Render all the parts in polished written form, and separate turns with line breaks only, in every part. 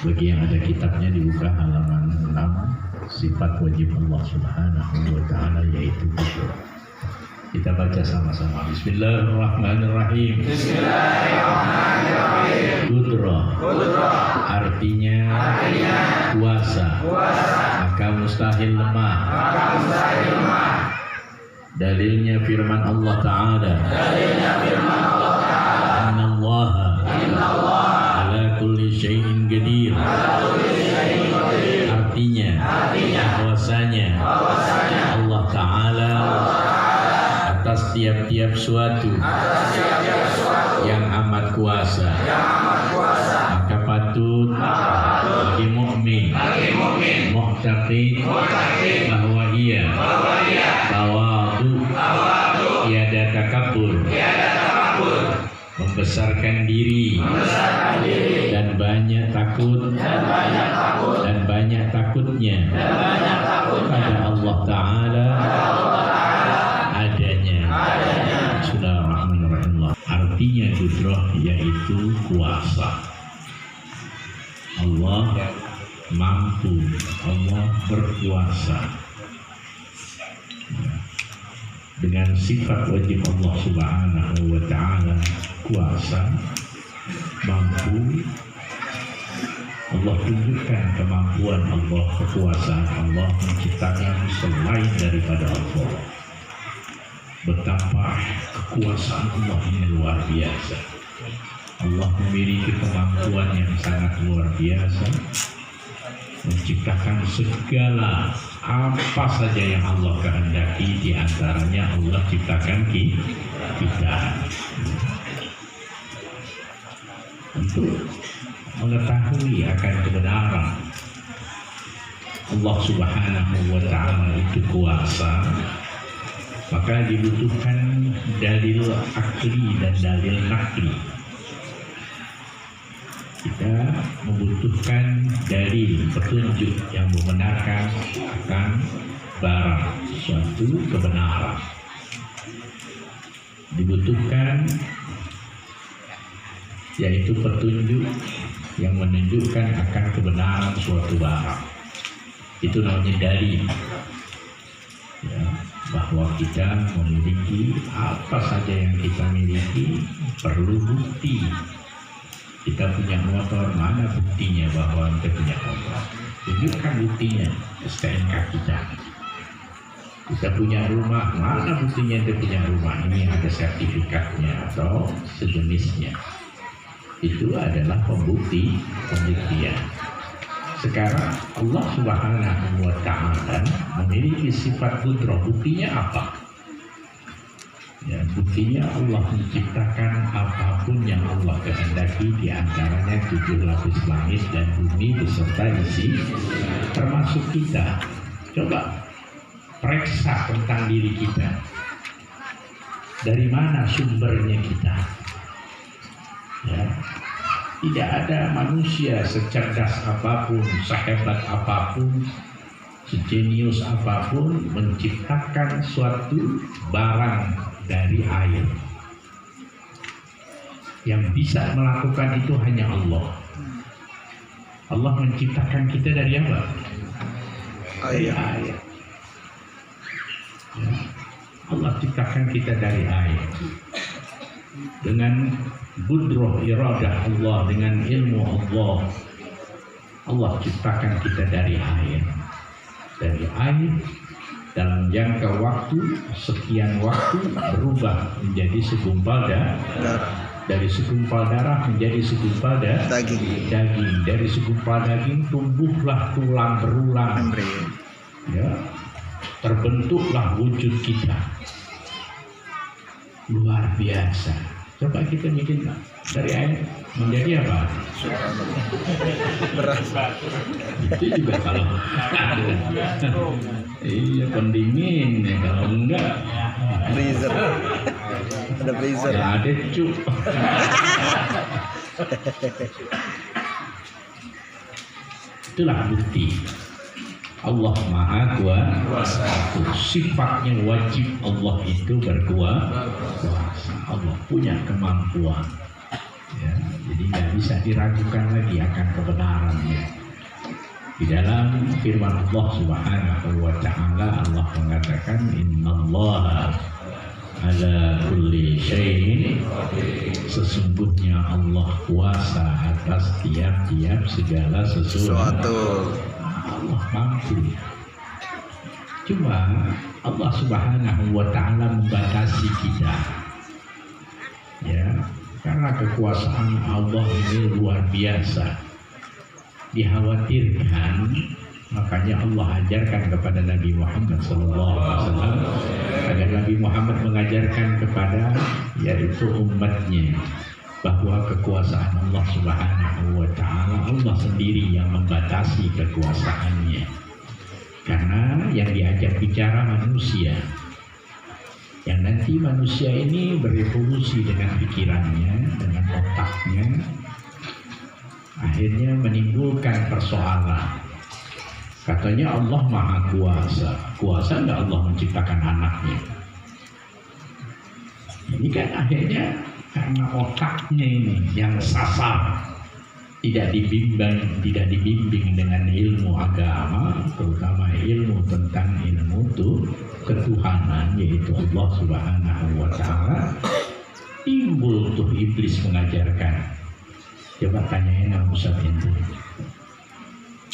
Bagi yang ada kitabnya dibuka halaman 6, sifat wajib Allah Subhanahu wa Ta'ala, yaitu bersyukur. Kita baca sama-sama. Bismillahirrahmanirrahim. Bismillahirrahmanirrahim. Qudrah artinya kuasa. Maka mustahil lemah. Dalilnya firman Allah Ta'ala. Innallaha ala kulli syai'in qadir. Artinya bahwasanya Allah Ta'ala atas tiap-tiap suatu yang amat kuasa. Maka patut bagi mukmin mu'taqid bahwa ia tawadu, tiada takabur, membesarkan diri dan banyak takut dan banyak takutnya pada Allah Ta'ala adanya. Bismillahirrahmanirrahim. Artinya qudrah yaitu kuasa. Allah mampu, Allah berkuasa. Dengan sifat wajib Allah Subhanahu wa Ta'ala, kuasa, mampu, Allah tunjukkan kemampuan Allah, kekuasaan Allah menciptakan selain daripada Allah. Betapa kekuasaan Allah ini luar biasa. Allah memiliki kemampuan yang sangat luar biasa, menciptakan segala apa saja yang Allah kehendaki. Di antaranya Allah ciptakan kita untuk mengetahui akan kebenaran Allah Subhanahu wa Ta'ala itu kuasa. Maka dibutuhkan dalil akli dan dalil nakli. Kita membutuhkan dalil petunjuk yang membenarkan akan barang suatu kebenaran. Dibutuhkan yaitu petunjuk yang menunjukkan akan kebenaran suatu barang. Itu namanya dalil. Ya, bahwa kita memiliki apa saja yang kita miliki perlu bukti. Kita punya motor, mana buktinya bahwa kita punya motor? Tunjukkan buktinya, STNK kita. Kita punya rumah, mana buktinya kita punya rumah? Ini ada sertifikatnya atau sejenisnya. Itu adalah pembuktian. Sekarang Allah Subhanahu wa Ta'ala memiliki sifat qudrah. Buktinya apa? Ya, buktinya Allah menciptakan apapun yang Allah kehendaki, di antaranya 7 lapis langit dan bumi beserta isi, termasuk kita. Coba periksa tentang diri kita. Dari mana sumbernya kita? Ya. Tidak ada manusia secerdas apapun, sehebat apapun, sejenius apapun menciptakan suatu barang dari air. Yang bisa melakukan itu hanya Allah. Allah menciptakan kita dari apa? Dari air. Ya. Allah ciptakan kita dari air. Dengan qudrah iradah Allah, dengan ilmu Allah, Allah ciptakan kita dari air. Dari air dalam jangka waktu sekian waktu berubah menjadi segumpal darah. Dari segumpal darah menjadi segumpal daging. Dari segumpal daging tumbuhlah tulang berulang. Ya, terbentuklah wujud kita. Luar biasa. Coba kita bikin dari air menjadi apa?
Beras.
Itu juga kalau iya pendingin ya, kalau enggak
Freezer. Ada freezer.
ya ada cuk. Itulah bukti Allah Maha Kuasa. Sifatnya wajib Allah itu berkuasa. Allah punya kemampuan. Ya, jadi nggak bisa bisa diragukan lagi akan kebenarannya. Di dalam firman Allah Subhanahu wa taala, Allah mengatakan innallaha ala kulli syai'in, sesungguhnya Allah kuasa atas tiap-tiap segala sesuatu. Allah mampu. Cuma Allah Subhanahu wa taala membatasi kita. Ya, karena kekuasaan Allah ini luar biasa. Dikhawatirkan, makanya Allah ajarkan kepada Nabi Muhammad SAW agar Nabi Muhammad mengajarkan kepada yaitu umatnya bahwa kekuasaan Allah Subhanahu wa taala, Allah sendiri yang membatasi kekuasaannya. Karena yang diajak bicara manusia, yang nanti manusia ini berevolusi dengan pikirannya, dengan otaknya, akhirnya menimbulkan persoalan. Katanya Allah Maha Kuasa. Kuasa enggak Allah menciptakan anaknya? Ini kan akhirnya karena otaknya ini yang sasar, tidak dibimbing dengan ilmu agama, terutama ilmu tentang ilmu ketuhanan, yaitu Allah Subhanahu wa taala. Timbul tuh iblis mengajarkan. Coba tanyain sama Ustaz itu.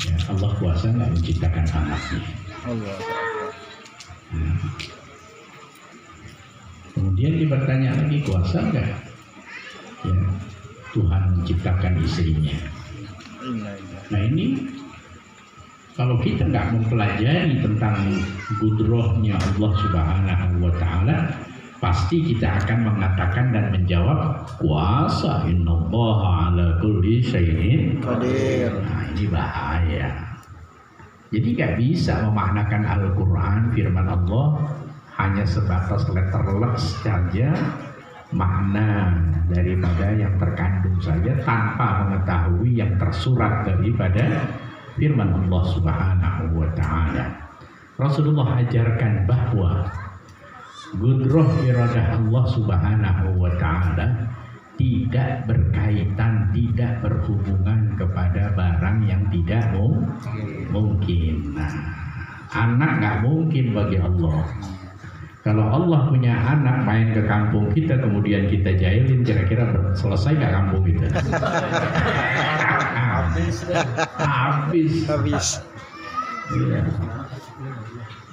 Ya, Allah kuasa nggak menciptakan anaknya?
Allah.
Kemudian dibertanya lagi, kuasa nggak? Ya, Tuhan menciptakan istrinya. Nah ini kalau kita nggak mempelajari tentang qudrohnya Allah Subhanahu wa taala, pasti kita akan mengatakan dan menjawab kuasa, innallaha ala kulli syai'in qadir. Nah, ini bahaya. Jadi gak bisa memaknakan Al-Quran, firman Allah hanya sebatas letterlek saja, makna daripada yang terkandung saja tanpa mengetahui yang tersurat daripada firman Allah Subhanahu wa taala. Rasulullah ajarkan bahwa qudroh iradah Allah Subhanahu wa taala tidak berkaitan, tidak berhubungan kepada barang yang tidak mungkin. Nah, anak nggak mungkin bagi Allah. Kalau Allah punya anak main ke kampung kita kemudian kita jahilin, kira-kira selesai nggak kampung kita? Habis. Ya.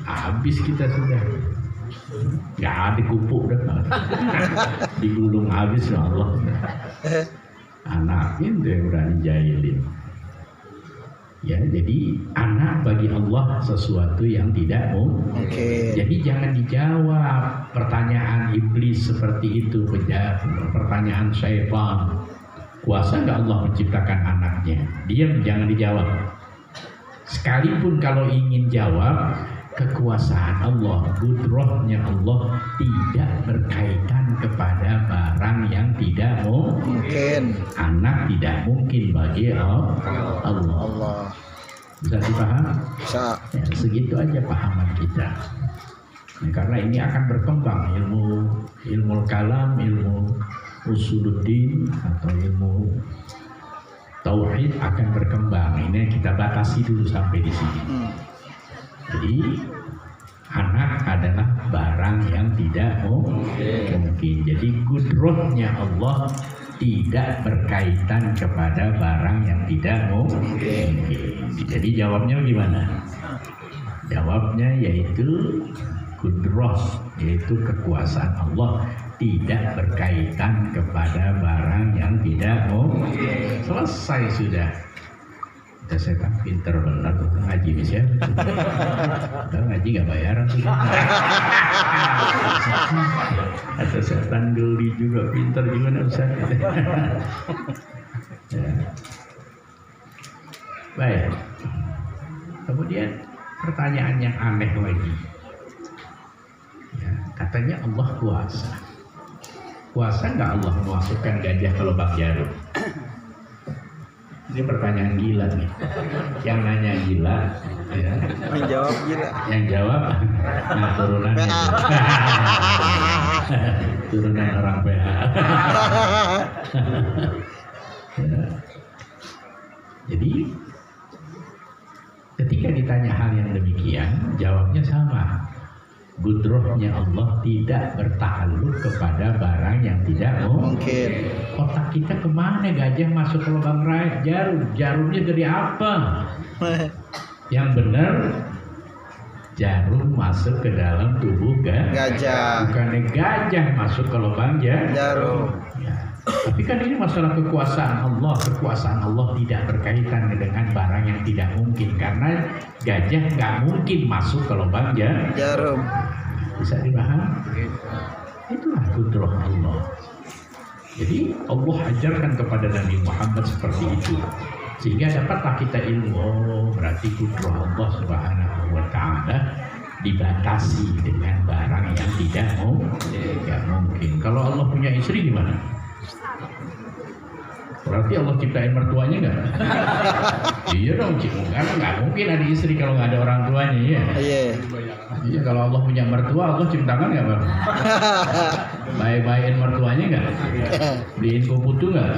Habis kita sudah. Nggak ada kupuk dah, digulung habis ya Allah. Anak itu yang berani jahilin. Ya, jadi anak bagi Allah sesuatu yang tidak mungkin. Jadi jangan dijawab pertanyaan iblis seperti itu, pertanyaan syaitan. Kuasa nggak Allah menciptakan anaknya? Diam, jangan dijawab. Sekalipun kalau ingin jawab, kekuasaan Allah, qudrohnya Allah tidak berkaitan kepada barang yang tidak mungkin. Anak tidak mungkin bagi Allah. Bisa dipahami? Bisa. Ya, segitu aja pahaman kita. Nah, karena ini akan berkembang ilmu kalam, ilmu usuluddin atau ilmu tauhid akan berkembang. Ini kita batasi dulu sampai di sini. Jadi anak adalah barang yang tidak mungkin. Jadi qudrohnya Allah tidak berkaitan kepada barang yang tidak mungkin. Jadi jawabnya gimana? Jawabnya yaitu qudroh, yaitu kekuasaan Allah tidak berkaitan kepada barang yang tidak mungkin. Selesai sudah. Setan pinter benar tuh ngaji nih ya. Kalau ngaji gak bayaran tuh. Ada setan geli juga, pinter gimana Ustaz? Ya. Baik. Kemudian pertanyaan yang aneh lagi. Ya, katanya Allah kuasa. Kuasa nggak Allah memasukkan gajah ke lubang jarum? Ini pertanyaan gila nih. Yang nanya gila, ya.
Yang jawab gila.
Yang jawab, nah turunannya. Turunan orang PA. Ya. Jadi ketika ditanya hal yang demikian, jawabnya sama. Gudrohnya Allah tidak bertakluk kepada barang yang tidak
mungkin.
Otak kita kemana? Gajah masuk ke lubang jarum. Jarumnya dari apa? Yang benar, jarum masuk ke dalam tubuh
gajah.
Bukan gajah masuk ke lubang
jarum.
Ya. Tapi kan ini masalah kekuasaan Allah. Kekuasaan Allah tidak berkaitan dengan barang yang tidak mungkin. Karena gajah nggak mungkin masuk ke lubang jarum. Bisa dipahami? Itulah kudroh Allah. Jadi Allah ajarkan kepada Nabi Muhammad seperti itu. Sehingga dapatlah kita ilmu. Oh, berarti kudroh Allah Subhanahu wa Ta'ala dibatasi dengan barang yang tidak mungkin. Kalau Allah punya istri gimana? Berarti Allah ciptain mertuanya nggak? Iya dong, karena nggak mungkin ada istri kalau nggak ada orang tuanya, ya. Iya, kalau Allah punya mertua, Allah ciptakan nggak, Bang? Baik-baikin mertuanya nggak? Beliin koputu nggak?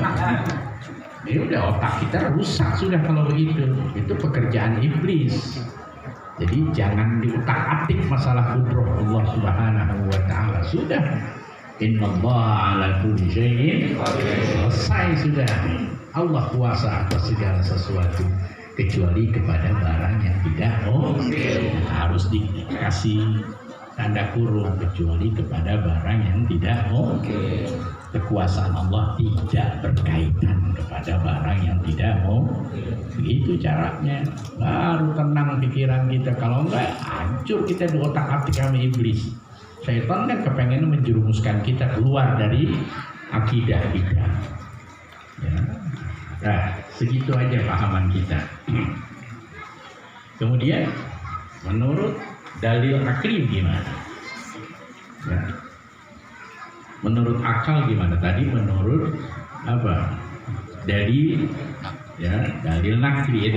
Ini udah otak kita rusak sudah kalau begitu. Itu pekerjaan iblis. Jadi jangan diutak-atik masalah kudroh Allah Subhanahu wa Ta'ala. Sudah. Innallaha ala kulli syai'in selesai sudah. Allah kuasa atas segala sesuatu kecuali kepada barang yang tidak harus dikasih tanda kurung, kecuali kepada barang yang tidak kekuasaan Allah tidak berkaitan kepada barang yang tidak begitu caranya, baru tenang pikiran kita. Kalau enggak hancur kita di otak-atik sama iblis. Syaitan kan kepengen menjerumuskan kita keluar dari akidah kita. Ya. Nah, segitu aja pahaman kita. Kemudian, menurut dalil akli gimana? Ya. Menurut akal gimana? Tadi menurut apa? Dari dalil nakli,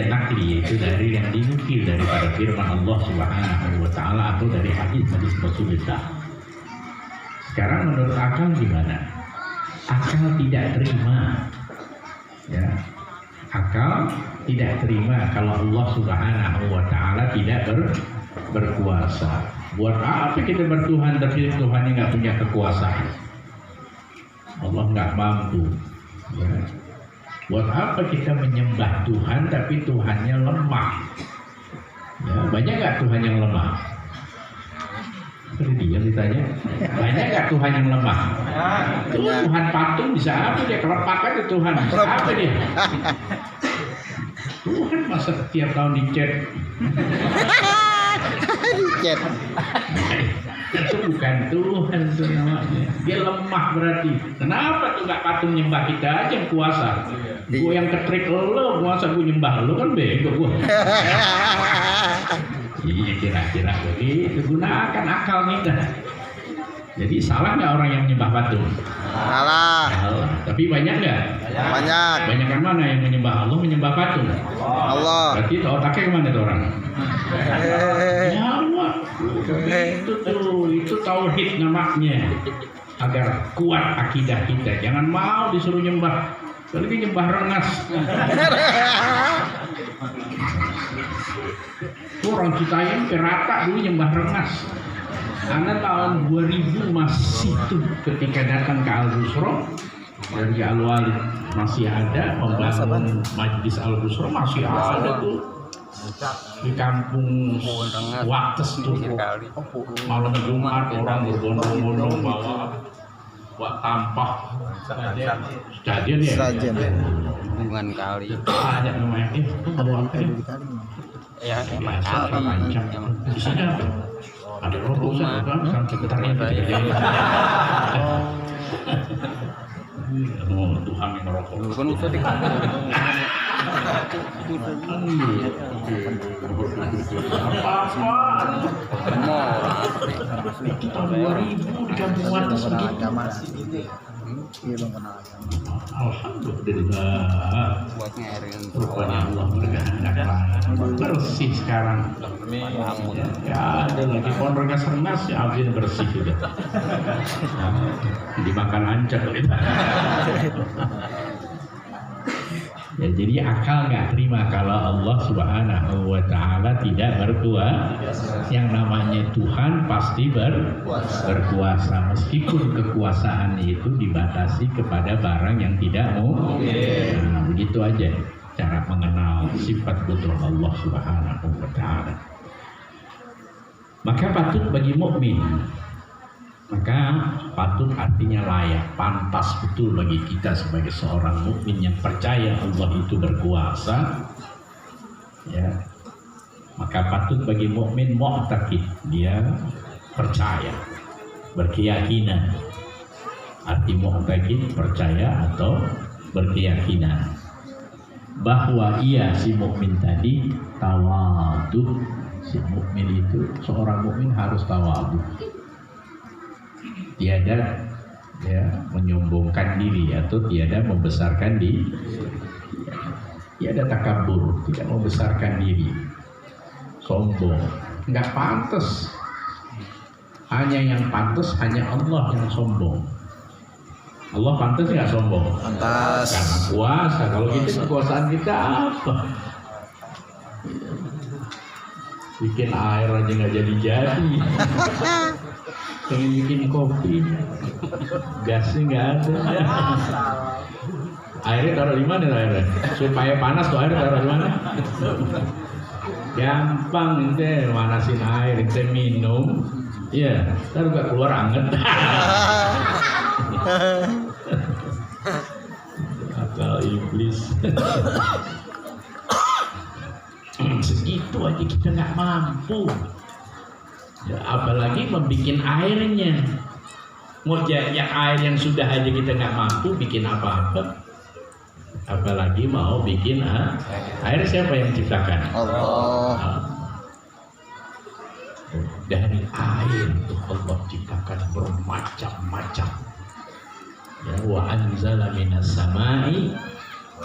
nakli itu dari yang dinukil daripada firman Allah Subhanahu wa Ta'ala atau dari hadis Rasulullah. Sekarang menurut akal gimana? Akal tidak terima, ya. Akal tidak terima kalau Allah Subhanahu wa Ta'ala tidak berkuasa. Buat apa kita bertuhan tapi Tuhan yang nggak punya kekuasaan? Allah nggak mampu. Ya. Buat apa kita menyembah Tuhan tapi Tuhannya lemah? Ya, banyak nggak Tuhan yang lemah? Dia ditanya, banyak nggak Tuhan yang lemah? Tuhan patung bisa apa dia? Kelepak aja Tuhan bisa apa dia? Tuhan masa setiap tahun dicet?
Dicet.
Itu bukan Tuhan itu namanya. Dia lemah berarti. Kenapa tuh nggak patung nyembah kita aja yang kuasa? Gue yang ketrik lo, kuasa gue nyembah lo kan bego gue. Iya kira-kira begitu. Gunakan akal kita. Jadi salah nggak orang yang menyembah patung?
Salah.
Tapi banyak nggak?
Banyak.
Banyak kan mana yang menyembah Allah, menyembah patung?
Allah.
Berarti otaknya kemana tuh orang? Ya Allah. Itu tauhid namanya. Agar kuat akidah kita. Jangan mau disuruh nyembah. Kalau ini nyembah rengas. Orang kita yang kerata dulu nyembah rengas. Karena tahun 2000 masih tuh ketika datang ke Al-Busro dari Al-Walid masih ada pembangunan Majlis Al-Busro masih ada tuh di kampung Wates tuh malam Jumat orang berbondong-bondong bawa tampah stadion ya
hubungan kali
ada namanya
Ada di kali.
ya emang
biasa
kali
macam di sini ada rokok kan sekitarnya oh Tuhan yang merokok
dulu kan usah di
apa-apa itu tahun 2000 di kampung Wates begitu.
Iya belum kenal.
Alhamdulillah.
buat ngairin
Rupanya Allah berkehendak bersih sekarang. Ya ada lagi pohon rengas-rengas ya habis bersih sudah. Dimakan ancak gitu. Ya, jadi akal nggak terima kalau Allah Subhanahu wa Ta'ala tidak berkuasa. Yang namanya Tuhan pasti berkuasa, meskipun kekuasaan itu dibatasi kepada barang yang tidak mau. Nah, begitu aja cara mengenal sifat betul Allah Subhanahu wa Ta'ala. Maka patut bagi mukmin, maka patut artinya layak, pantas betul bagi kita sebagai seorang mukmin yang percaya Allah itu berkuasa, ya. Maka patut bagi mukmin mu'taqid, dia percaya, berkeyakinan. Arti mu'taqid percaya atau berkeyakinan bahwa ia si mukmin tadi tawadhu. Si mukmin itu, seorang mukmin harus tawadhu. Tiada menyombongkan diri atau tiada membesarkan diri, tiada takabur, tidak membesarkan diri, sombong, nggak pantas. Hanya yang pantas hanya Allah yang sombong. Allah pantas nggak sombong?
Pantas.
Karena kuasa. Kalau gitu kekuasaan kita apa? Bikin air aja nggak jadi. Pengen bikin kopi, gasnya nggak ada. Airnya taruh di mana airnya? Supaya panas tuh air taruh di mana? Gampang ente manasin air, ente minum, iya, ntar gak keluar anget. Akal iblis. Segitu aja kita nggak mampu. Ya, apalagi membikin airnya. Mau yang air yang sudah aja kita nggak mampu bikin apa-apa, apalagi mau bikin air. Siapa yang ciptakan?
Allah.
Dari air itu Allah ciptakan bermacam-macam. Ya, wa anzala minas samai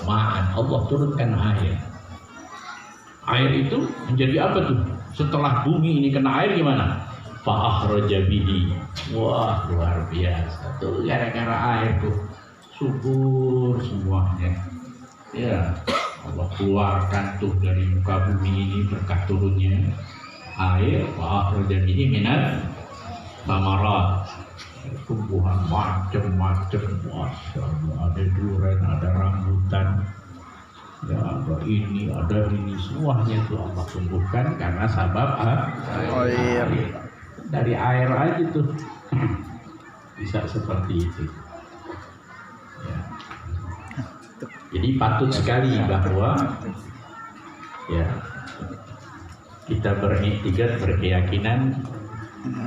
ma'an. Allah turunkan air. Air itu menjadi apa tuh? Setelah bumi ini kena air gimana? Fa'akhraja bihi. Wah, luar biasa. Tuh gara-gara air tuh subur semuanya. Ya, Allah keluarkan tuh dari muka bumi ini berkah turunnya air. Fa'akhraja bihi minat samarat. Tumbuhan macam-macam. Masya Allah, ada durian, ada rambutan. Ya, ada ini semuanya itu Allah tumbuhkan karena sabab air. Dari air aja tuh bisa seperti itu. Ya. Jadi patut sekali bahwa ya kita beriktikad, berkeyakinan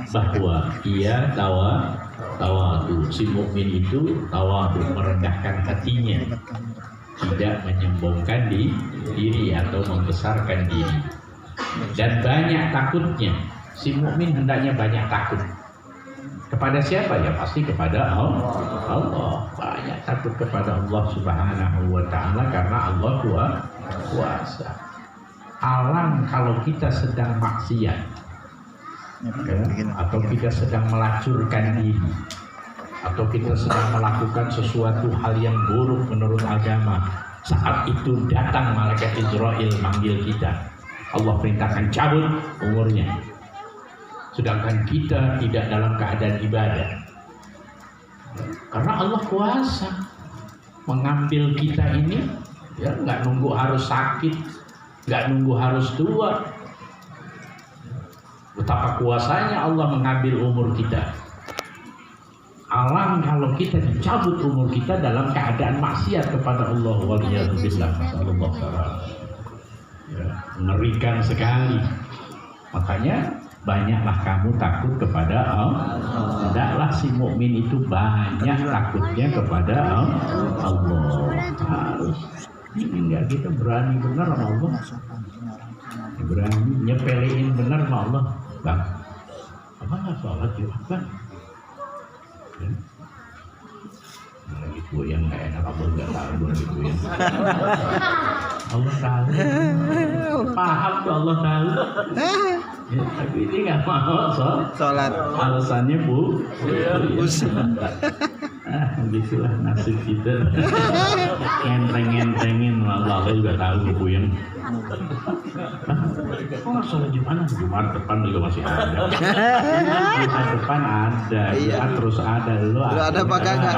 bahwa ia tawadhu. Si mukmin itu tawadhu, merendahkan hatinya, tidak menyombongkan diri atau membesarkan diri, dan banyak takutnya. Si mukmin hendaknya banyak takut kepada siapa? Ya pasti kepada Allah. Banyak takut kepada Allah Subhanahu wa Ta'ala karena Allah kuasa. Alam kalau kita sedang maksiat atau kita sedang melacurkan diri, atau kita sedang melakukan sesuatu hal yang buruk menurut agama, saat itu datang malaikat Israel manggil kita. Allah perintahkan cabut umurnya, sedangkan kita tidak dalam keadaan ibadah. Karena Allah kuasa mengambil kita ini, ya nggak nunggu harus sakit, nggak nunggu harus tua. Betapa kuasanya Allah mengambil umur kita. Alam kalau kita dicabut umur kita dalam keadaan maksiat kepada Allah, waliyadzubillah, masallallahu. Ya, mengerikan sekali. Makanya banyaklah kamu takut kepada Allah. Hendaklah si mukmin itu banyak takutnya kepada Allah. Harus. Ini enggak, kita berani benar sama Allah. Berani nyepelein benar sama Allah. Bang, apa nggak sholat ya Bang? Nah, itu yang nggak enak, Allah nggak tahu gitu ya. Allah tahu, paham tuh, Allah tahu. Ya, tapi ini nggak mau sholat.
Sholat.
Alasannya pusing. Begitulah nasib kita. Ngenteng-ngentengin Allah udah tahu puyeng. Oh, sholat Jumat depan juga masih ada. Jumat depan ada, Jumat terus ada. Lu
ada apa kagak?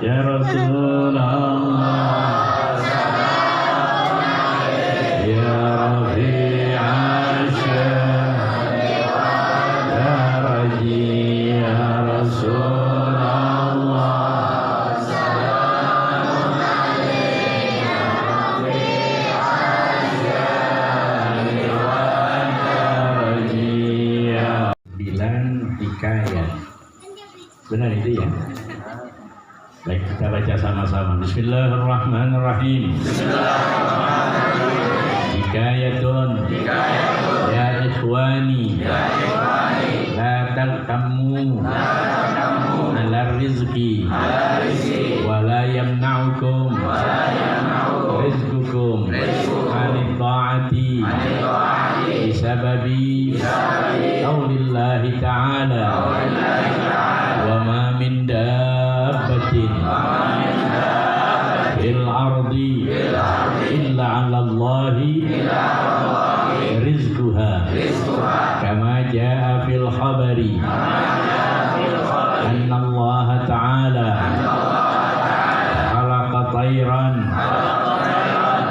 Ya Rasulullah, ya Rafi'al Syam, ya Raji, ya Rasulullah, salamun alaika Rafi'al Syam, ya Raji. Bilang hikayat. Benar itu ya? Baik, kita baca sama-sama. Bismillahirrahmanirrahim. Hikayatun. Ya ikhwani. La taqtammu ala rizqi wa la yamna'ukum rizqukum anit ta'ati bisababi qaulillahi ta'ala wa ma min dabbatin fil ardi illa 'ala Allahi rizquha kama jaa fil khabari anna Allah ta'ala khalaqa tayran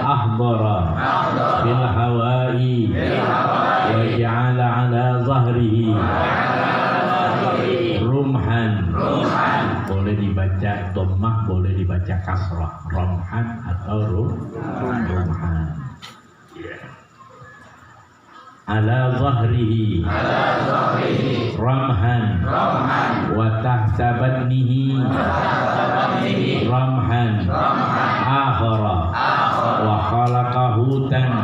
ahdara fil hawa'i wa ja'ala 'ala zahrihi rumhan. Boleh dibaca dhammah, boleh dibaca kasrah, romhan atau rumhan. Ala zahrihi ramhan wa tahta batnihi ramhan akhara wa khalaqa hutan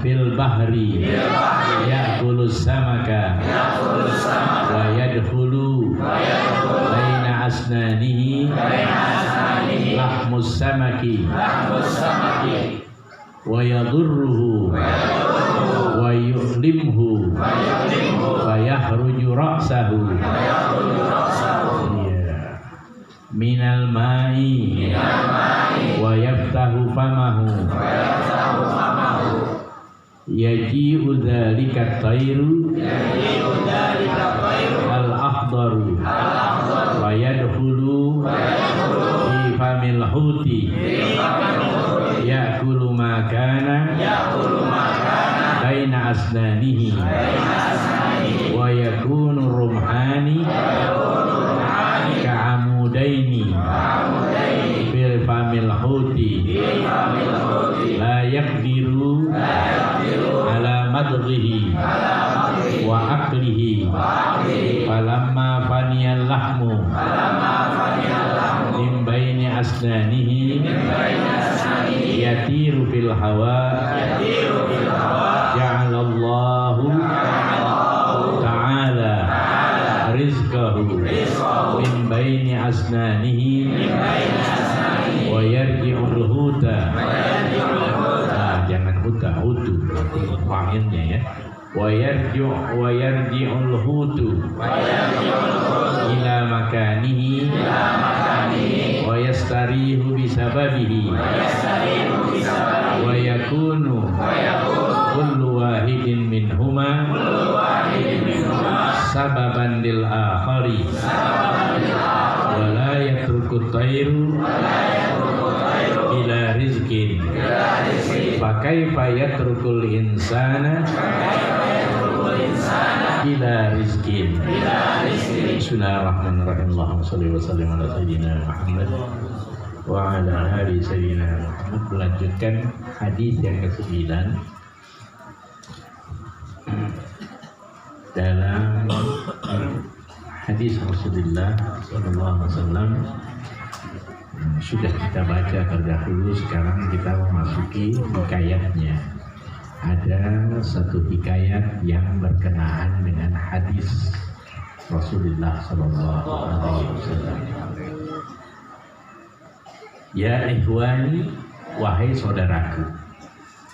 fil bahri ya'kulu samaka wa yadkhulu baina asnanihi lahmus samaki wa yadurruhu wa yu'limhu wa yahruju ra'sahu minal ma'i wa yaftahu famahu yaji'u dhalika tayru al-akhdaru wa yadkhulu fi famil huti ya'kulu ma kana baina asnanihi wa yakunu rumhani ka'amudaini fil famil huti la yaqdiru ala madghihi wa aklihi falamma faniyal lahmu min baini asnanihi yatiru fil hawa ja'alallahu ta'ala rizqahu min baini asnanihi wa yarji'ul huta. Jangan huta, hutu fa'ilnya ya. Wa yarji'ul hutu ila makanihi wa yastarihu bisababihi wa yakunu kullu wahidin minhuma sababan lil akhari wa la yatruku tayru ila rizqin fa kaifa yatrukul insana ila rizqin. Bismillahirrahmanirrahim. Allahumma shalli wa sallim ala sayyidina Muhammad wa ala ali sayyidina Muhammad. Melanjutkan hadis yang ke-9 dalam hadis Rasulullah sallallahu alaihi wasallam. Sudah kita baca terdahulu, sekarang kita memasuki hikayatnya. Ada satu hikayat yang berkenaan dengan hadis Rasulullah sallallahu alaihi wasallam. Ya ikhwani, wahai saudaraku.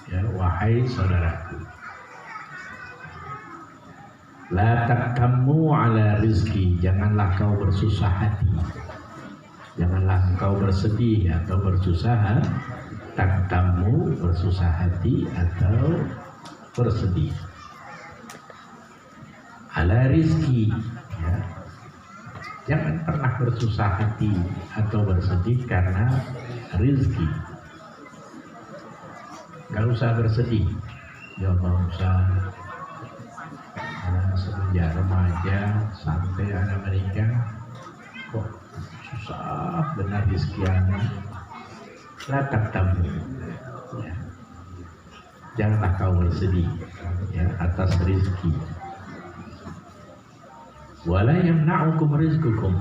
Ya, wahai saudaraku. La taqtammu ala rizki, janganlah kau bersusah hati, janganlah kau bersedih atau bersusah. Taqtammu bersusah hati atau bersedih. Ala rizki, ya. Jangan pernah bersusah hati atau bersedih karena rizki. Gak usah bersedih. Ya gak usah. Semenjak remaja sampai anak menikah, kok susah benar rizki anak. Latak tamu. Ya. Janganlah kau bersedih, ya, atas rizki. Wala yamna'ukum rizqukum,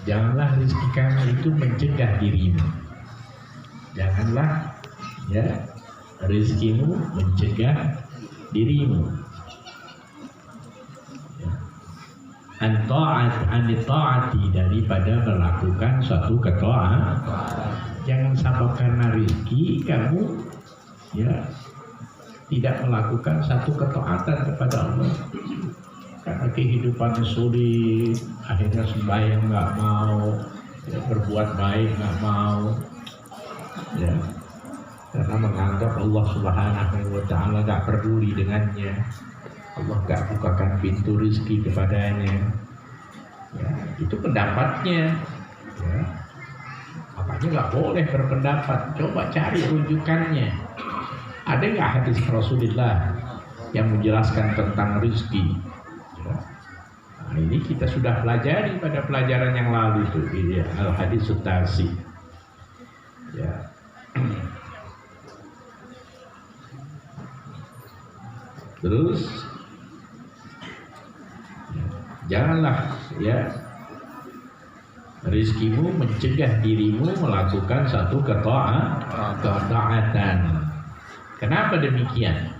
janganlah rizki kamu itu mencegah dirimu. Janganlah, ya, rizkimu mencegah dirimu. An-ta'ati, daripada melakukan suatu ketaatan. Jangan sampai karena rizki kamu, ya, tidak melakukan satu ketaatan kepada Allah. Karena kehidupan sulit, akhirnya sembahyang nggak mau, ya, berbuat baik nggak mau, ya, karena menganggap Allah Subhanahu wa Ta'ala nggak peduli dengannya. Allah nggak bukakan pintu rizki kepadanya. Ya, itu pendapatnya. Ya. Makanya nggak boleh berpendapat. Coba cari rujukannya. Ada nggak hadis Rasulullah yang menjelaskan tentang rizki? Nah, ini kita sudah pelajari pada pelajaran yang lalu itu, ya, al-hadis sutasi. Ya. Terus janganlah, ya, rizkimu mencegah dirimu melakukan satu ketaatan. Kenapa demikian?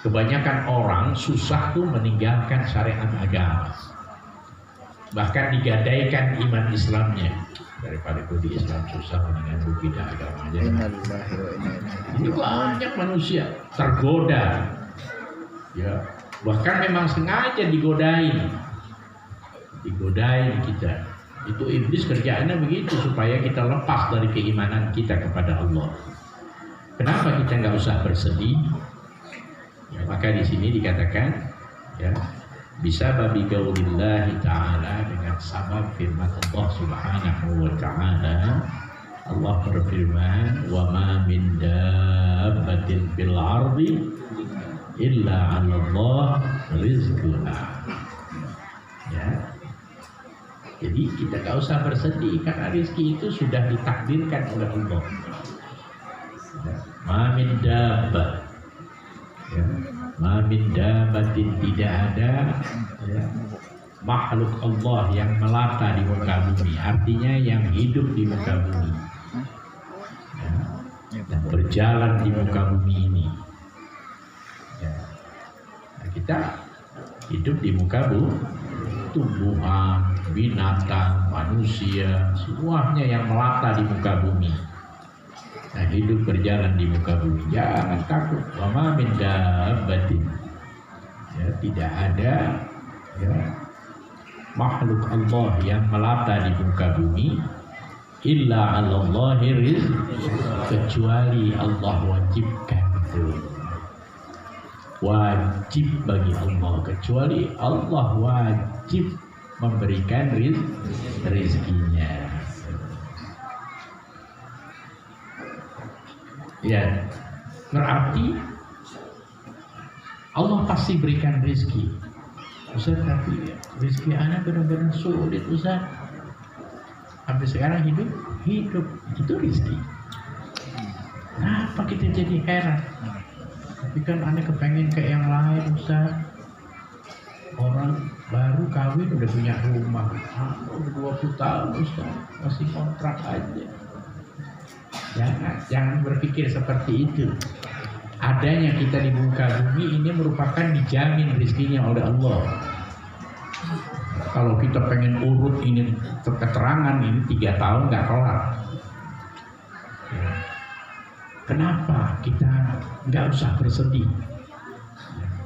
Kebanyakan orang susah tuh meninggalkan syariat agama. Bahkan digadaikan iman Islamnya. Daripada itu di Islam susah meninggalkan bid'ah agamanya. Ini banyak manusia tergoda. Ya, bahkan memang sengaja digodain kita. Itu iblis kerjaannya begitu supaya kita lepas dari keimanan kita kepada Allah. Kenapa kita nggak usah bersedih? Ya, maka di sini dikatakan, ya, bisa babi qaulillahi ta'ala, dengan sabab firman Allah Subhanahu wa Ta'ala. Allah berfirman, wa ma min dabbatin fil ardi illa 'ala Allah rizquha. Ya. Jadi kita nggak usah bersedih karena rezeki itu sudah ditakdirkan oleh Allah. Ya. Ma min dabbah, ya. Ma min dabbatin, tidak ada, ya, makhluk Allah yang melata di muka bumi, artinya yang hidup di muka bumi, ya, dan berjalan di muka bumi ini. Ya. Nah, kita hidup di muka bumi, tumbuhan, binatang, manusia, semuanya yang melata di muka bumi. Nah, hidup berjalan di muka bumi. Jangan takut. Wa ma min dabbatin. Ya, tidak ada, ya, makhluk Allah yang melata di muka bumi illa 'ala Allahi rizq, kecuali Allah wajibkan itu. Wajib bagi Allah, kecuali Allah wajib memberikan rizkinya. Ya, berarti Allah pasti berikan rezeki. Ustaz, tapi rezeki anak benar-benar sulit, Ustaz. Sampai sekarang hidup itu rezeki. Kenapa kita jadi heran? Tapi kan anak kepengen kayak yang lain, Ustaz. Orang baru kawin udah punya rumah, udah 20 tahun, Ustaz, masih kontrak aja. Jangan berpikir seperti itu. Adanya kita di muka bumi ini merupakan dijamin rezekinya oleh Allah. Kalau kita pengen urut ini keterangan ini 3 tahun nggak kelar. Kenapa kita nggak usah bersedih?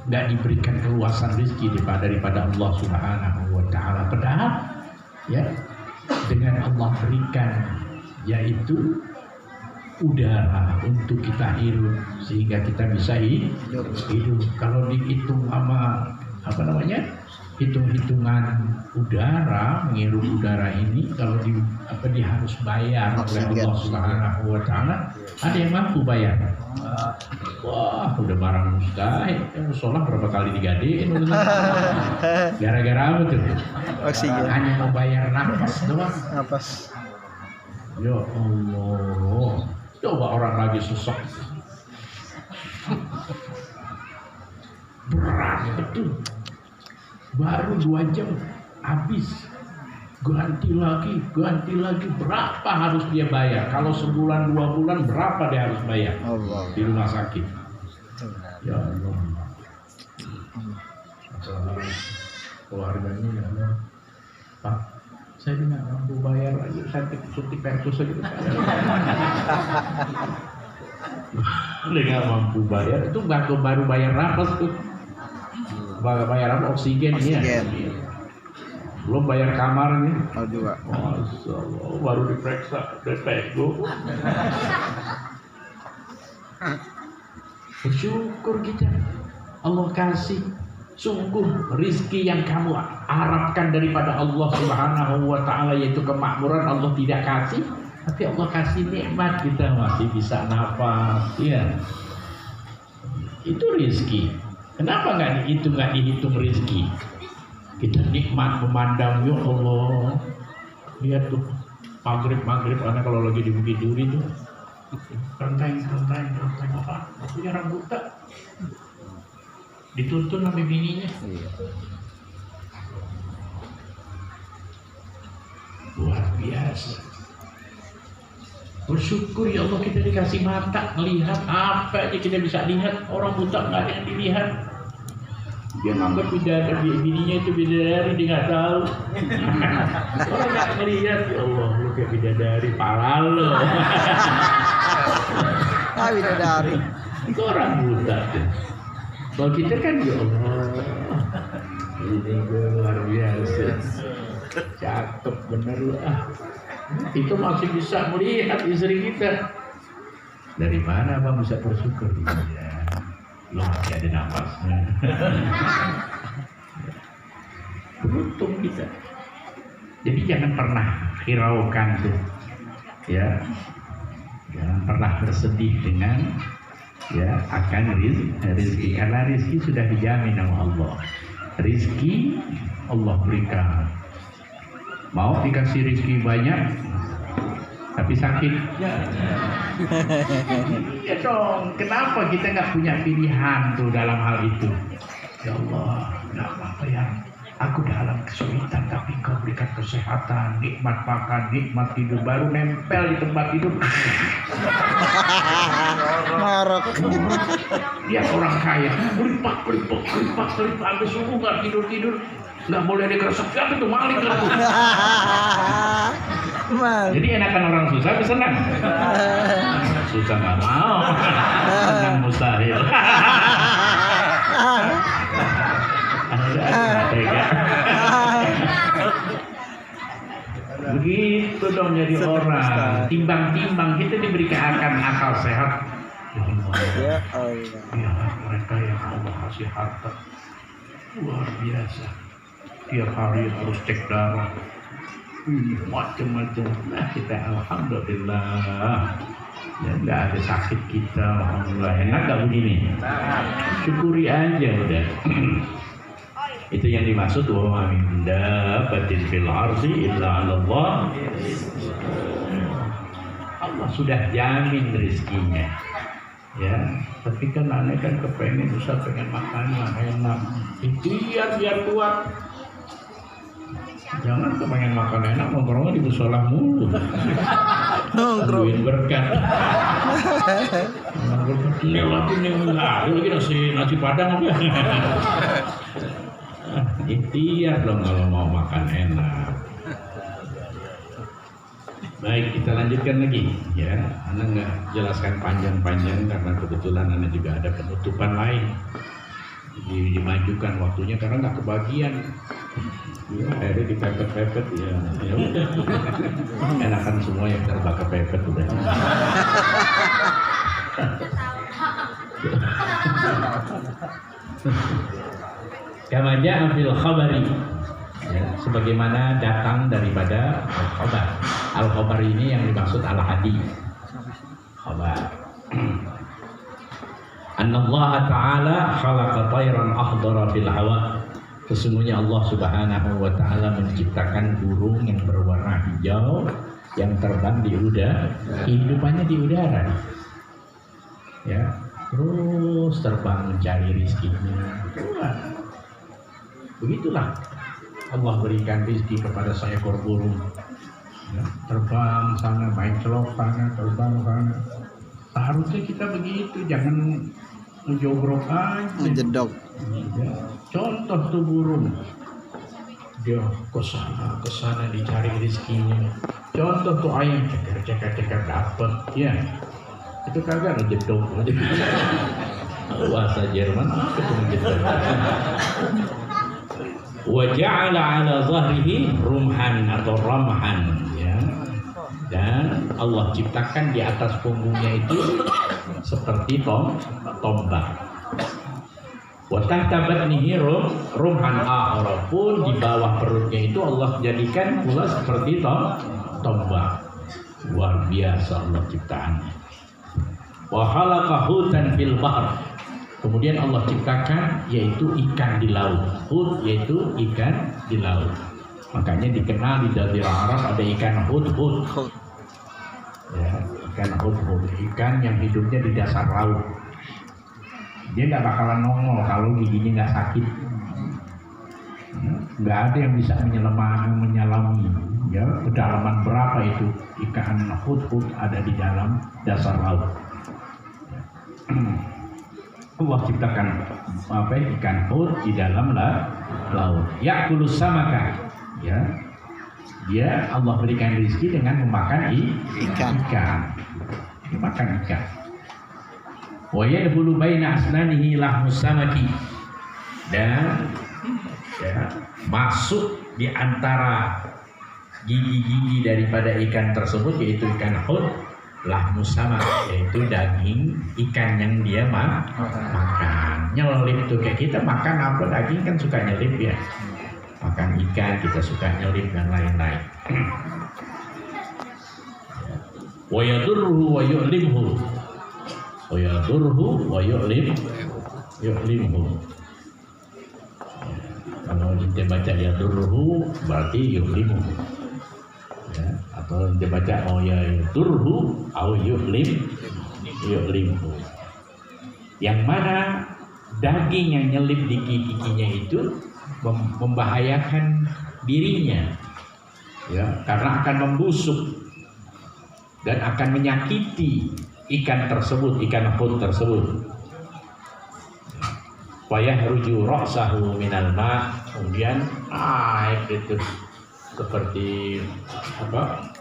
nggak diberikan keluasan rezeki daripada Allah Subhanahu wa taala. Padahal ya dengan Allah berikan yaitu udara untuk kita hirup sehingga kita bisa hidup. Kalau dihitung sama hitung-hitungan udara, menghirup udara ini kalau dia harus bayar oleh Allah Subhanahu wa taala, ada yang mampu bayar? Wah, udah barang mustahil. Sholat berapa kali digadein? Gara-gara apa tuh?
Oksigen.
Hanya mau bayar nafas doang.
Nafas.
Ya Allah. Coba orang lagi sesek. Berat betul. Baru 2 jam habis. Ganti lagi. Berapa harus dia bayar? Kalau sebulan 2 bulan berapa dia harus bayar?
Allah.
Di rumah sakit. Ya Allah. Keluarganya ya Allah. Pak, saya tidak mampu bayar lagi, sakit suntik pertus aja. Nggak mampu bayar, itu baru bayar nafas tuh. Bayar apa? Oksigen. Ya. Belum bayar kamarnya.
Oh juga.
Masya Allah, baru diperiksa DPGO. Bersyukur kita, Allah kasih. Sungguh rizki yang kamu harapkan daripada Allah Subhanahu wa ta'ala, yaitu kemakmuran, Allah tidak kasih. Tapi Allah kasih nikmat, kita masih bisa nafas. Ya. Itu rizki. Kenapa nggak dihitung rizki? Kita nikmat memandang, ya Allah. Lihat tuh maghrib anak kalau lagi di Bukit Duri tuh renteng apa? Punya rambutan. Dituntun sama bininya. Luar biasa. Bersyukur ya Allah kita dikasih mata melihat apa aja kita bisa lihat. Orang buta nggak ada yang dilihat. Dia nganggap bininya itu bidadari, dia nggak tahu. Orang nggak ngelihat, ya Allah lu kayak bidadari, parah lo.
Bidadari.
Itu orang buta tuh. Kalau kita kan ya Allah, ini luar biasa, cakep bener lah. Itu masih bisa melihat istri kita. Dari mana abang bisa bersyukur? Ya, lo masih ada nafasnya. Beruntung kita. Jadi jangan pernah hiraukan tuh, ya. Jangan pernah bersedih dengan akan rizki, karena rizki sudah dijamin oleh Allah. Rizki Allah berikan. Mau dikasih rizki banyak tapi sakit ya dong. Kenapa kita nggak punya pilihan tuh dalam hal itu? Ya Allah, nggak apa-apa ya, aku dalam kesulitan tapi Kau berikan kesehatan, nikmat makan, nikmat tidur, baru nempel di tempat tidur.
Marok.
Dia orang kaya, beripak, sampai subuh nggak tidur, nggak boleh ada keresek, siapa tuh maling kan? Jadi enakan orang susah, tapi senang. Susah nggak mau, senang mustahil. Begitu dong jadi orang. Timbang-timbang kita diberikan akal sehat.
Ya Allah.
Ya mereka yang Allah kasih harta luar biasa. Tiap hari harus cek darah, macam-macam. Nah kita alhamdulillah. Ya nggak ada sakit kita, alhamdulillah. Enak nggak begini? Syukuri aja udah. Itu yang dimaksud wa ma min dabbatin fil ardi illa 'ala Allah. Allah sudah jamin rezekinya. Ya, tapi kan aneh kan kepengen usah pengen makan yang enak. Biar kuat. Jangan kepengen makan enak nongkrongnya di musola mulu. Nongkrong berkat. Ini lagi nasi padang apa? Ikhtiar dong kalau mau makan enak. Baik, kita lanjutkan lagi ya. Anda nggak jelaskan panjang-panjang karena kebetulan Anda juga ada penutupan lain. dimajukan waktunya karena nggak kebagian. Ya, akhirnya dipepet-pepet ya udah. Enakan semua yang terbang kepepet udah. Kama ja'a fil khabari, ya, sebagaimana datang daripada al-khabar. Al-khabar ini yang dimaksud al-hadis. Khabar. Anna Allah Ta'ala khalaqa tayran akhdara fil hawa. Sesungguhnya Allah Subhanahu wa Ta'ala menciptakan burung yang berwarna hijau yang terbang di udara, kehidupannya di udara. Ya, terus terbang mencari rizkinya. Begitulah Allah berikan rizki kepada seekor burung. Ya, terbang sana, main celok sana, terbang sana. Seharusnya kita begitu, jangan ngejogrok aja.
Ngejedok.
Ya, contoh tuh burung, dia ke sana dicari rezekinya. Contoh tuh ayam ceker dapet, ya itu kagak ngejedok. Bahasa Jerman apa tuh ngejedok? Wa ja'ala 'ala zahrihi rumhan atau ramhan, ya. Dan Allah ciptakan di atas punggungnya itu seperti tombak. Wa tahta batnihi rumhan akhar, pun di bawah perutnya itu Allah jadikan pula seperti tombak. Luar biasa Allah ciptaannya. Wa khalaqa hutan fil bahr, kemudian Allah ciptakan yaitu ikan di laut. Hut yaitu ikan di laut. Makanya dikenal di Jazirah Arab ada ikan hut. Ya, ikan hut, ikan yang hidupnya di dasar laut. Dia nggak bakalan nongol kalau giginya nggak sakit. Nggak ada yang bisa menyelami. Ya, kedalaman berapa itu ikan hut ada di dalam dasar laut. Allah ciptakan ikan hut di dalam laut. Ya'kulus samaka, ya. Dia Allah berikan rezeki dengan memakan ikan. Makan ikan. Wa yadkhulu baina asnanihi lahmus samaki, dan ya, masuk di antara gigi-gigi daripada ikan tersebut yaitu ikan hut lahmus samak, yaitu daging ikan yang dia makan. Nyelip tuh kayak kita makan apa daging kan suka nyelip ya. Makan ikan kita suka nyelip dan lain-lain. Wa yadurruhu wa yu'limhu. Wa yadurruhu wa yu'limhu. Kalau kita baca yadurruhu berarti yu'limhu. Ya, atau dia baca yadurruhu au yu'limhu. Yang mana daging yang nyelip di giginya itu membahayakan dirinya, ya, karena akan membusuk dan akan menyakiti ikan tersebut, ikan hut tersebut. Fayahruju ra'sahu minal ma', kemudian naik itu seperti apa?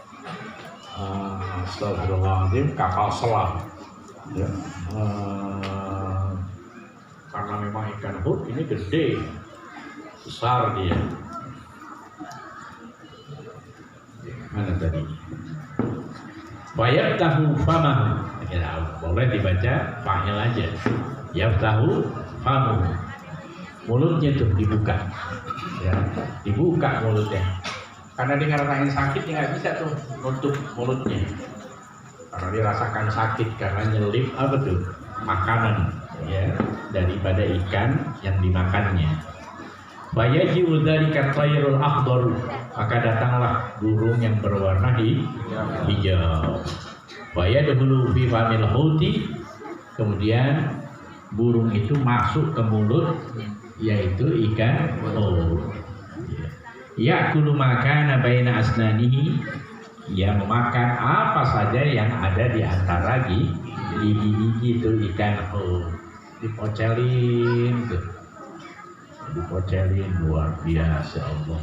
Astagfirullahaladzim, kapal selam. Ya. Karena memang ikan hut ini gede, besar dia. Mana tadi? Yaftahu famahu. Ya, boleh dibaca fa'il aja. Yaftahu famahu. Mulutnya tuh dibuka. Ya, dibuka mulutnya. Karena dia ngerasain sakit, dia nggak bisa tuh nutup mulutnya. Karena dia rasakan sakit karena nyelip apa tuh? Makanan, ya, daripada ikan yang dimakannya. Bayaji'u dzalika thayrul akhdar, maka datanglah burung yang berwarna hijau. Bayadkhulu fi famil huti, kemudian burung itu masuk ke mulut yaitu ikan hut. Ya'kulu makana baina asnanihi, ia memakan apa saja yang ada di antara gigi-gigi itu ikan hut. Dipocelin tuh. Dipocelin, luar biasa Allah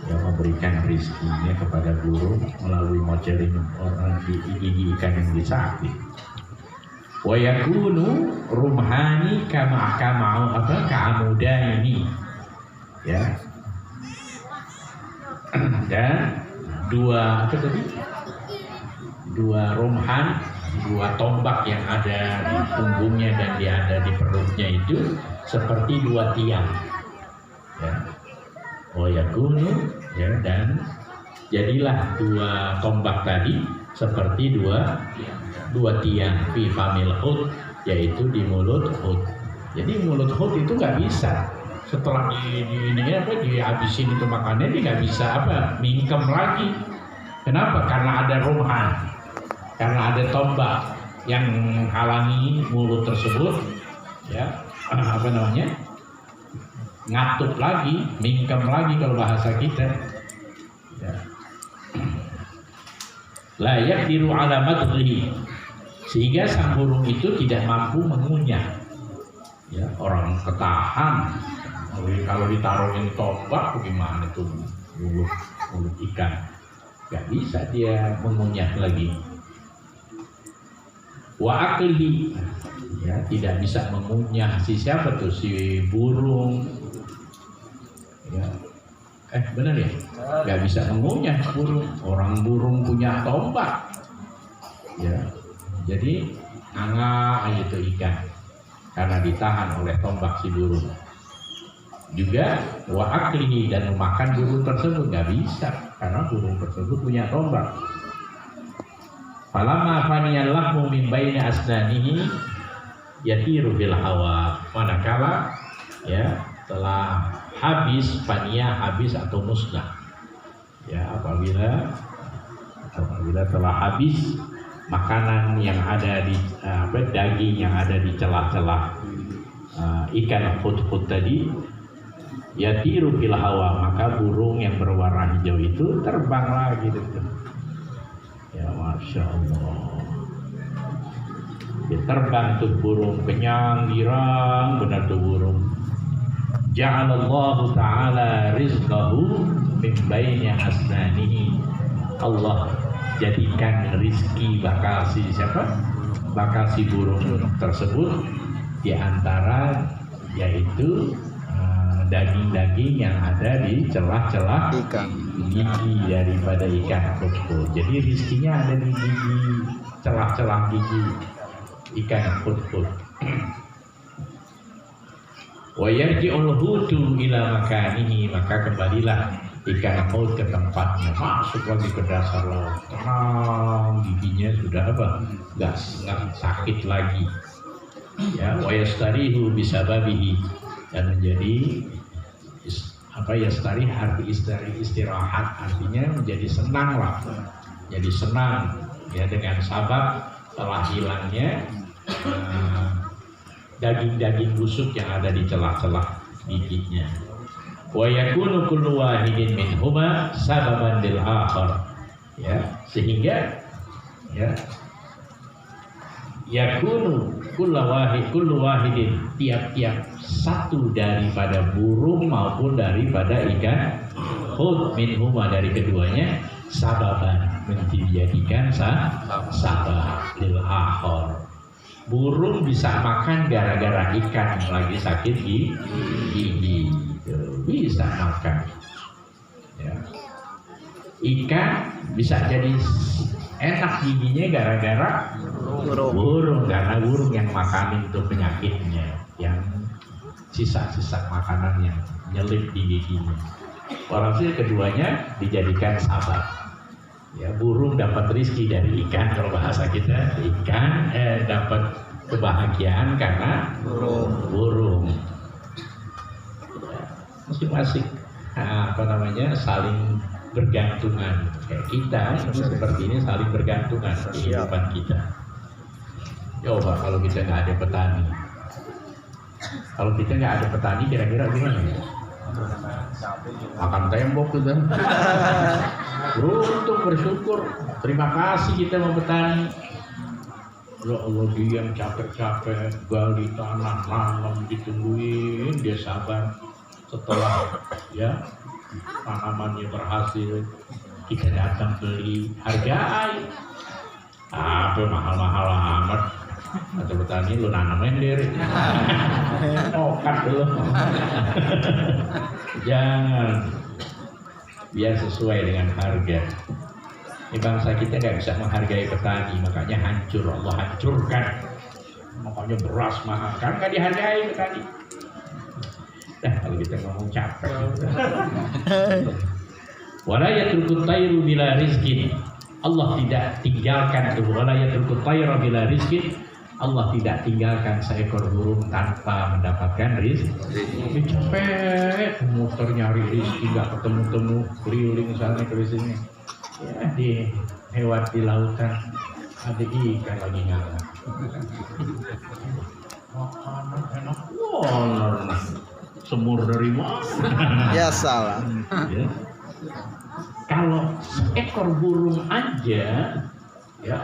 yang memberikan rizkinya kepada burung melalui mocelin orang di gigi ikan yang disakit. Wa yakunu rumhani ka'amudaini. Ya. Dan dua apa tadi? Dua rumhan, dua tombak yang ada di punggungnya dan ada di perutnya itu seperti dua tiang. Ya. Wa yakunu, ya, dan jadilah dua tombak tadi seperti dua tiang fi famil hud, yaitu di mulut hud. Jadi mulut hud itu nggak bisa setelah dihabisin itu makannya, dia nggak bisa mingkem lagi. Kenapa? Karena ada rumhan, karena ada tombak yang halangi mulut tersebut, ya, ngatup lagi, mingkem lagi kalau bahasa kita. Ya. La yaqdiru ala madghihi, sehingga sang burung itu tidak mampu mengunyah. Ya, orang ketahan. Kalau ditaruhin tombak bagaimana tuh mulut ikan? Gak bisa dia mengunyah lagi. Wa aklihi, ya, tidak bisa mengunyah siapa tuh, si burung. Ya. Benar ya? Gak bisa mengunyah burung. Orang burung punya tombak. Ya. Jadi angah itu ikan karena ditahan oleh tombak si burung. Juga wa aklihi, dan memakan burung tersebut nggak bisa karena burung tersebut punya tombak. Falamma faniyal lahmu min baini asnanihi yatiru bil hawa. Manakala, ya, telah habis, fania habis atau musnah. Ya, apabila telah habis makanan yang ada di daging yang ada di celah-celah ikan hud-hud tadi, yatiru fil hawa, maka burung yang berwarna hijau itu terbang lagi gitu. Ya, masya Allah. Dia terbang tuh burung, kenyang, girang benar tuh burung. Ja'alallahu ta'ala rizqahu min baini asnanihi. Allah jadikan rizki bakal si burung tersebut di antara, yaitu daging-daging yang ada di celah-celah gigi daripada ikan hud-hud. Jadi rizkinya ada di gigi, celah-celah gigi ikan hud-hud. Wa yarji'ul hudu ila makanihi, maka kembalilah ikan hud ke tempatnya, masuk lagi ke dasar laut, tenang, giginya sudah nggak sakit lagi. Ya, wa yastarihu bisababihi, dan menjadi yastari arti istirahat, artinya menjadi senang lah, jadi senang, ya, dengan sabab telah hilangnya daging-daging busuk yang ada di celah-celah giginya. Wa yakunu kullu wahidin minhuma sababan lil akhar, ya, sehingga, ya, yakunu kullu wahidin, tiap-tiap satu daripada burung maupun daripada ikan hud minhuma, dari keduanya, sababan, menjadikan sabab lil akhar. Burung bisa makan gara-gara ikan yang lagi sakit gigi, bisa makan. Ya. Ikan bisa jadi enak giginya gara-gara burung, karena burung yang makanin itu penyakitnya, yang sisa-sisa makanan yang nyelip di giginya. Walhasil keduanya dijadikan sabab. Ya, burung dapat rizki dari ikan, kalau bahasa kita ikan dapat kebahagiaan karena burung. Ya, masing-masing saling bergantungan. Kayak kita seperti ini saling bergantungan kehidupan kita. Coba kalau kita nggak ada petani, kalau kita nggak ada petani, kira-kira gimana ya? Makan tembok gitu. Beruntung, bersyukur, terima kasih kita sama petani. Ya Allah, dia yang capek-capek gali tanah malam ditungguin, dia sabar. Setelah, ya, tanamannya berhasil, kita datang beli, hargai. Apa mahal-mahal amat. Kata petani lu nanamnya sendiri. Okat dulu. Jangan. Biar sesuai dengan harga. Ini bangsa kita nggak bisa menghargai petani, makanya hancur. Allah hancurkan. Makanya beras mahal, kan nggak dihargai petani. Kalau kita ngomong capek. Wala yatrukut tayru bila rizkin. Allah tidak tinggalkan itu. Wala yatrukut tayra bila rizkin. Allah tidak tinggalkan seekor burung tanpa mendapatkan rizki. Capek, muter nyari rizki nggak ketemu-temu, keliling sana ke sini. Ya, di hewan di lautan ada ikan lagi ngangkat. Makanan enak, wah, semur dari mana?
Ya salah.
Ya. Kalau seekor burung aja, ya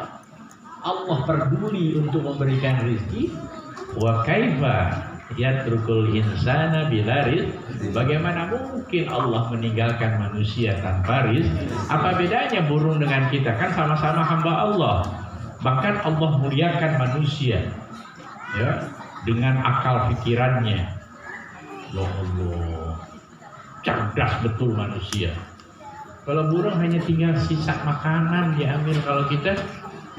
Allah peduli untuk memberikan rezeki. Wa kaifa yatrukul insana bila rizq. Bagaimana mungkin Allah meninggalkan manusia tanpa rizq? Apa bedanya burung dengan kita? Kan sama-sama hamba Allah. Bahkan Allah muliakan manusia, ya, dengan akal pikirannya. Ya Allah, cerdas betul manusia. Kalau burung hanya tinggal sisa makanan diambil. Kalau kita,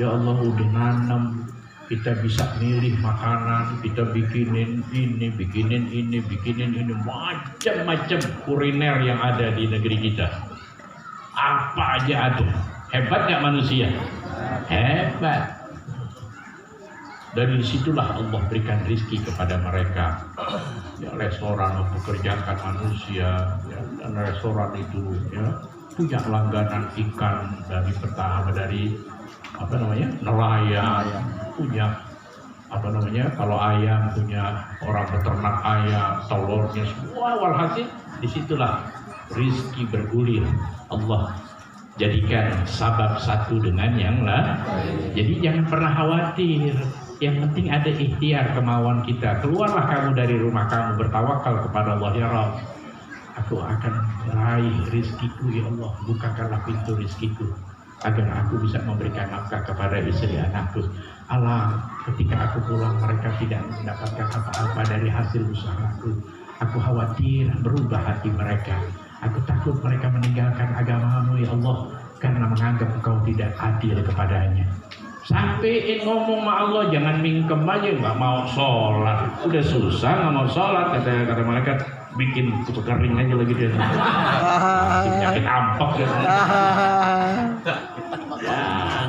ya Allah udah nanam, kita bisa milih makanan, kita bikinin ini, macam-macam kuliner yang ada di negeri kita. Apa aja ada. Hebat nggak manusia? Hebat. Dari situlah Allah berikan rizki kepada mereka. Ya, restoran mempekerjakan manusia, ya, dan restoran itu, ya, punya langganan ikan dari pertama dari nelayan, punya kalau ayam punya orang peternak ayam, telurnya semua, walhasil disitulah rizki bergulir. Allah jadikan sabab satu dengan yang lain. Jadi jangan pernah khawatir. Yang penting ada ikhtiar, kemauan kita. Keluarlah kamu dari rumah kamu, bertawakal kepada Allah. Ya Rabb, aku akan meraih rizkiku, ya Allah, bukakanlah pintu rizkiku agar aku bisa memberikan nafkah kepada istri anakku. Allah, ketika aku pulang mereka tidak mendapatkan apa-apa dari hasil usahaku. Aku khawatir berubah hati mereka. Aku takut mereka meninggalkan agamamu, ya Allah, karena menganggap engkau tidak adil kepadanya. Sampein ngomong sama Allah, jangan mingkem aja, nggak mau sholat. Udah susah nggak mau sholat, kata malaikat, bikin kutu kering aja lagi dia. Penyakit ampak ya.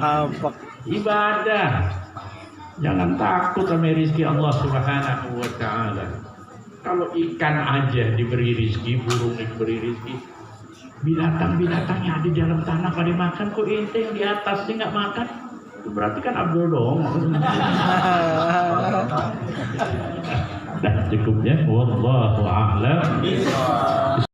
Ampak.
Ibadah. Jangan takut sama rezeki Allah Subhanahu wa Ta'ala. Kalau ikan aja diberi rezeki, burung diberi rezeki, binatang-binatang yang ada di dalam tanah pada makan, kok ente yang di atas sih nggak makan? Itu berarti kan Abdul dong. Dah cukupnya. Wallahu a'lam.